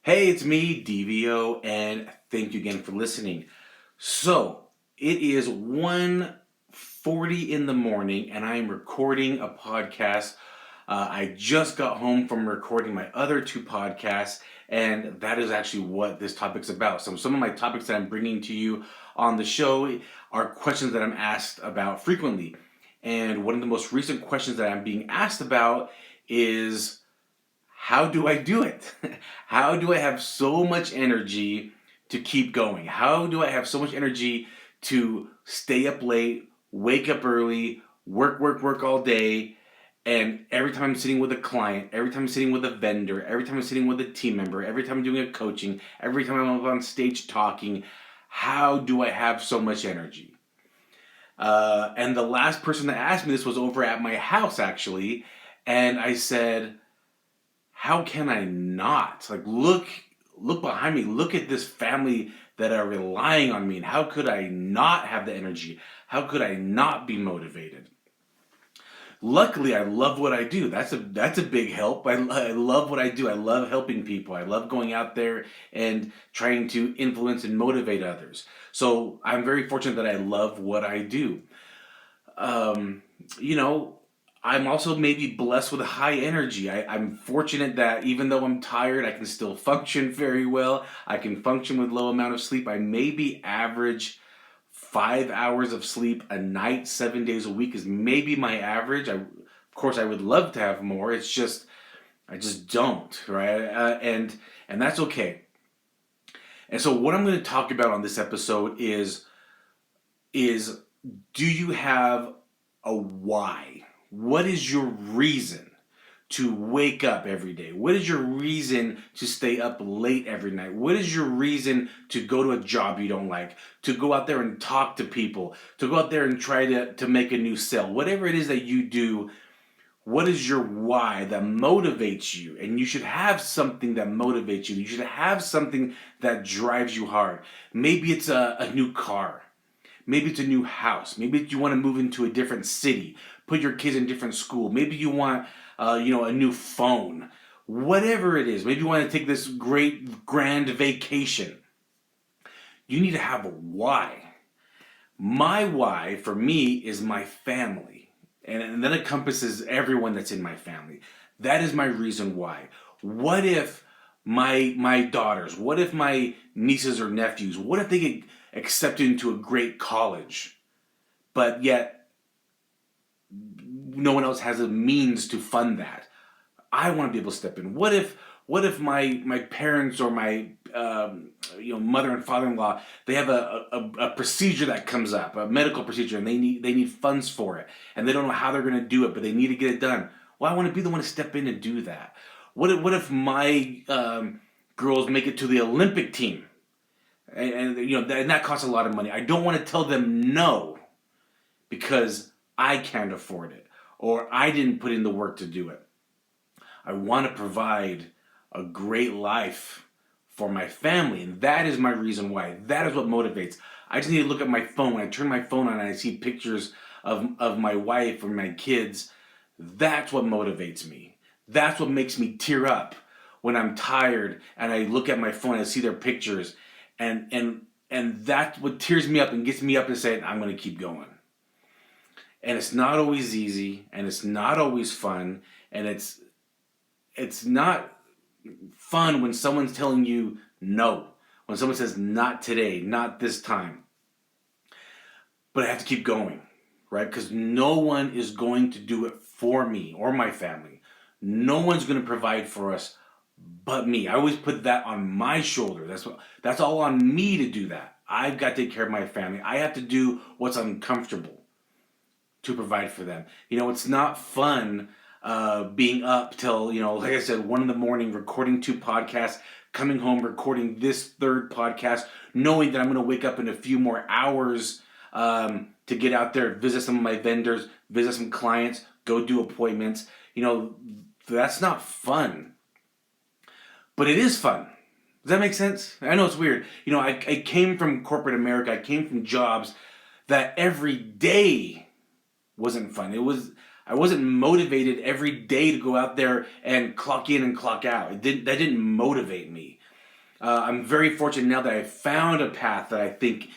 Hey, it's me, DVO, and thank you again for listening. So, it is 1:40 in the morning, and I am recording a podcast. I just got home from recording my other two podcasts, and that is actually what this topic's about. So, some of my topics that I'm bringing to you on the show are questions that I'm asked about frequently. And one of the most recent questions that I'm being asked about is, how do I do it? How do I have so much energy to keep going? How do I have so much energy to stay up late, wake up early, work all day, and every time I'm sitting with a client, every time I'm sitting with a vendor, every time I'm sitting with a team member, every time I'm doing a coaching, every time I'm up on stage talking, how do I have so much energy? And the last person that asked me this was over at my house, actually, and I said, how can I not? Like, look behind me. Look at this family that are relying on me. And how could I not have the energy? How could I not be motivated? Luckily, I love what I do. That's a big help. I love what I do. I love helping people. I love going out there and trying to influence and motivate others. So I'm very fortunate that I love what I do. Um, you know, I'm also maybe blessed with high energy. I'm fortunate that even though I'm tired, I can still function very well. I can function with low amount of sleep. I maybe average 5 hours of sleep a night, 7 days a week is maybe my average. Of course, I would love to have more. It's just I just don't, right? And that's okay. And so, what I'm going to talk about on this episode is do you have a why? What is your reason to wake up every day? What is your reason to stay up late every night? What is your reason to go to a job you don't like? To go out there and talk to people? To go out there and try to make a new sale? Whatever it is that you do, what is your why that motivates you? And you should have something that motivates you. You should have something that drives you hard. Maybe it's a new car. Maybe it's a new house. Maybe you want to move into a different city, put your kids in a different school. Maybe you want, a new phone. Whatever it is, maybe you want to take this great grand vacation. You need to have a why. My why for me is my family, and that encompasses everyone that's in my family. That is my reason why. What if my daughters? What if my nieces or nephews? What if they get accepted into a great college, but yet no one else has a means to fund that? I want to be able to step in. What if my parents or my mother and father-in-law, they have a procedure that comes up, a medical procedure, and they need funds for it, and they don't know how they're going to do it, but they need to get it done. Well, I want to be the one to step in and do that. What if my girls make it to the Olympic team, and that costs a lot of money? I don't want to tell them no because I can't afford it or I didn't put in the work to do it. I want to provide a great life for my family, and that is my reason why. That is what motivates. I just need to look at my phone. When I turn my phone on and I see pictures of my wife or my kids, that's what motivates me. That's what makes me tear up when I'm tired and I look at my phone and I see their pictures, and that's what tears me up and gets me up and saying, I'm going to keep going. And it's not always easy, and it's not always fun, and it's not fun when someone's telling you no. When someone says not today, not this time. But I have to keep going, right? Because no one is going to do it for me or my family. No one's going to provide for us but me. I always put that on my shoulder. That's all on me to do that. I've got to take care of my family. I have to do what's uncomfortable to provide for them. It's not fun being up till, like I said, 1 in the morning, recording 2 podcasts, coming home, recording this third podcast, knowing that I'm going to wake up in a few more hours to get out there, visit some of my vendors, visit some clients, go do appointments. That's not fun. But it is fun. Does that make sense? I know it's weird. I came from corporate America. I came from jobs that every day wasn't fun. I wasn't motivated every day to go out there and clock in and clock out. That didn't motivate me. I'm very fortunate now that I found a path that I think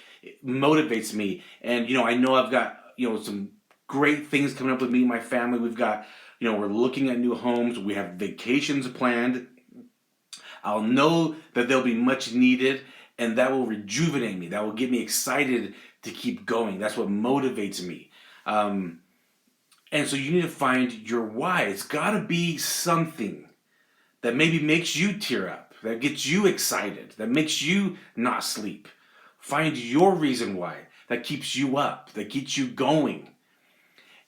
motivates me. And, I know I've got, some great things coming up with me and my family. We've got, we're looking at new homes. We have vacations planned. I'll know that they'll be much needed, and that will rejuvenate me. That will get me excited to keep going. That's what motivates me. And so you need to find your why. It's got to be something that maybe makes you tear up, that gets you excited, that makes you not sleep. Find your reason why that keeps you up, that keeps you going.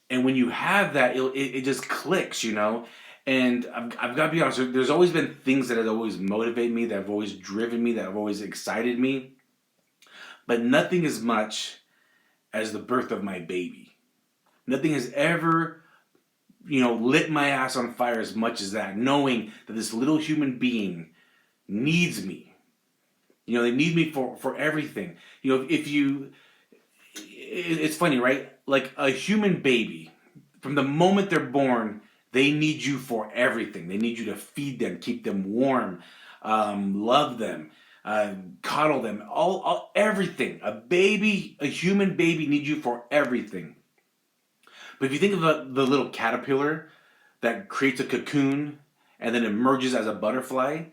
And when you have that, it just clicks, And I've got to be honest, there's always been things that have always motivated me, that have always driven me, that have always excited me. But nothing as much as the birth of my baby. Nothing has ever, lit my ass on fire as much as that, knowing that this little human being needs me. They need me for everything. It's funny, right? Like a human baby, from the moment they're born, they need you for everything. They need you to feed them, keep them warm, love them, coddle them, all everything. A human baby needs you for everything. But if you think of the little caterpillar that creates a cocoon and then emerges as a butterfly,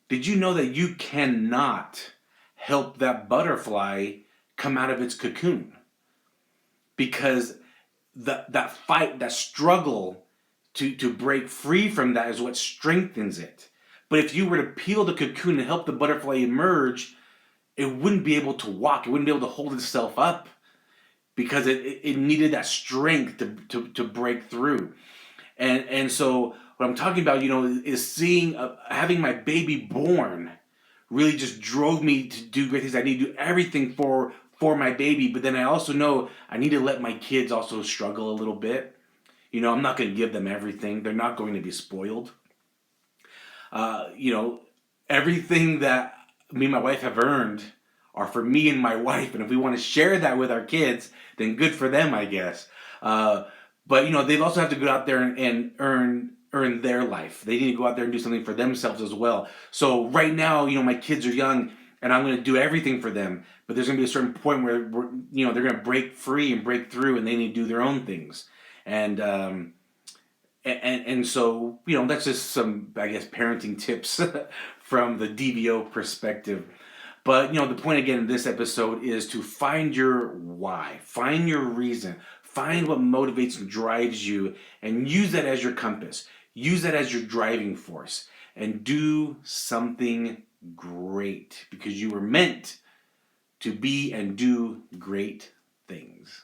did you know that you cannot help that butterfly come out of its cocoon? Because that fight, that struggle to break free from that is what strengthens it. But if you were to peel the cocoon and help the butterfly emerge, it wouldn't be able to walk. It wouldn't be able to hold itself up because it needed that strength to break through. And so what I'm talking about, is seeing, having my baby born really just drove me to do great things. I need to do everything for my baby, but then I also know I need to let my kids also struggle a little bit. I'm not going to give them everything. They're not going to be spoiled. Everything that me and my wife have earned are for me and my wife, and if we want to share that with our kids, then good for them, I guess. But they also have to go out there and earn their life. They need to go out there and do something for themselves as well. So right now, my kids are young, and I'm going to do everything for them. But there's going to be a certain point where they're going to break free and break through, and they need to do their own things. And so that's just some, I guess, parenting tips from the DVO perspective. But the point again in this episode is to find your why, find your reason, find what motivates and drives you, and use that as your compass. Use that as your driving force, and do something great because you were meant to be and do great things.